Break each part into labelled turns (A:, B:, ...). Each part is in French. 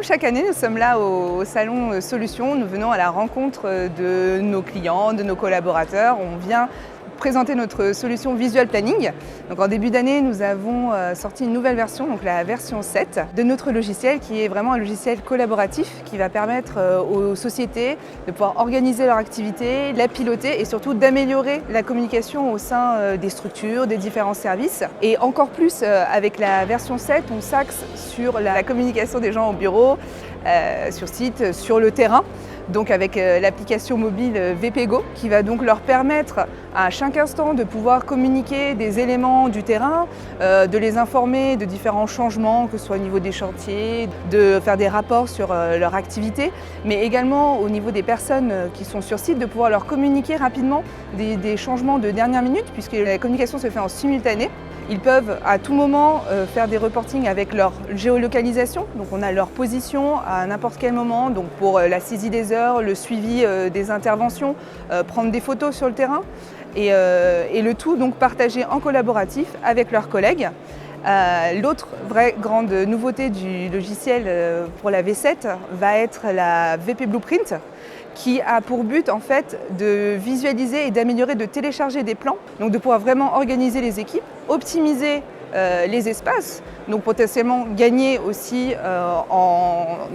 A: comme chaque année, nous sommes là au salon Solutions. Nous venons à la rencontre de nos clients, de nos collaborateurs. On vient présenter notre solution Visual Planning. Donc en début d'année, nous avons sorti une nouvelle version, donc la version 7 de notre logiciel, qui est vraiment un logiciel collaboratif qui va permettre aux sociétés de pouvoir organiser leur activité, la piloter et surtout d'améliorer la communication au sein des structures, des différents services. Et encore plus avec la version 7, on s'axe sur la communication des gens au bureau, sur site, sur le terrain. Donc avec l'application mobile VPGo qui va donc leur permettre à chaque instant de pouvoir communiquer des éléments du terrain, de les informer de différents changements, que ce soit au niveau des chantiers, de faire des rapports sur leur activité, mais également au niveau des personnes qui sont sur site, de pouvoir leur communiquer rapidement des changements de dernière minute, puisque la communication se fait en simultané. Ils peuvent à tout moment faire des reportings avec leur géolocalisation, donc on a leur position à n'importe quel moment, donc pour la saisie des heures, le suivi des interventions, prendre des photos sur le terrain et le tout donc partagé en collaboratif avec leurs collègues. L'autre vraie grande nouveauté du logiciel pour la V7 va être la VP Blueprint, qui a pour but en fait de visualiser et d'améliorer, de télécharger des plans, donc de pouvoir vraiment organiser les équipes, optimiser les espaces, donc potentiellement gagner aussi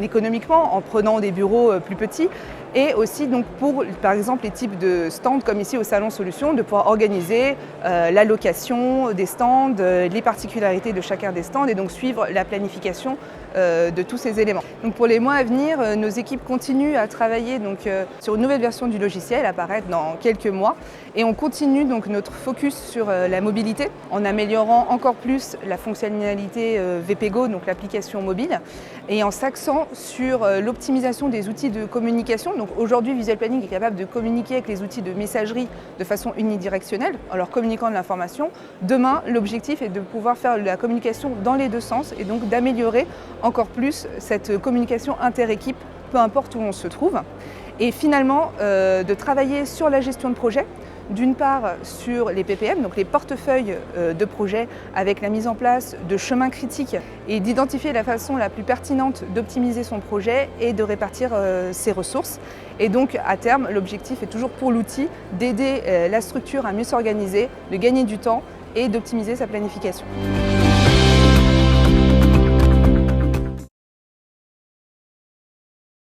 A: économiquement en prenant des bureaux plus petits, et aussi donc pour par exemple les types de stands comme ici au Salon Solutions, de pouvoir organiser l'allocation des stands, les particularités de chacun des stands et donc suivre la planification de tous ces éléments. Donc pour les mois à venir, nos équipes continuent à travailler donc, sur une nouvelle version du logiciel, apparaître dans quelques mois, et on continue donc notre focus sur la mobilité en améliorant encore plus la fonctionnalité VPGo, donc l'application mobile, et en s'axant sur l'optimisation des outils de communication. Donc aujourd'hui, Visual Planning est capable de communiquer avec les outils de messagerie de façon unidirectionnelle, en leur communiquant de l'information. Demain, l'objectif est de pouvoir faire la communication dans les deux sens et donc d'améliorer encore plus cette communication inter-équipe, peu importe où on se trouve. Et finalement, de travailler sur la gestion de projet, d'une part sur les PPM, donc les portefeuilles de projets avec la mise en place de chemins critiques et d'identifier la façon la plus pertinente d'optimiser son projet et de répartir ses ressources. Et donc à terme, l'objectif est toujours pour l'outil d'aider la structure à mieux s'organiser, de gagner du temps et d'optimiser sa planification.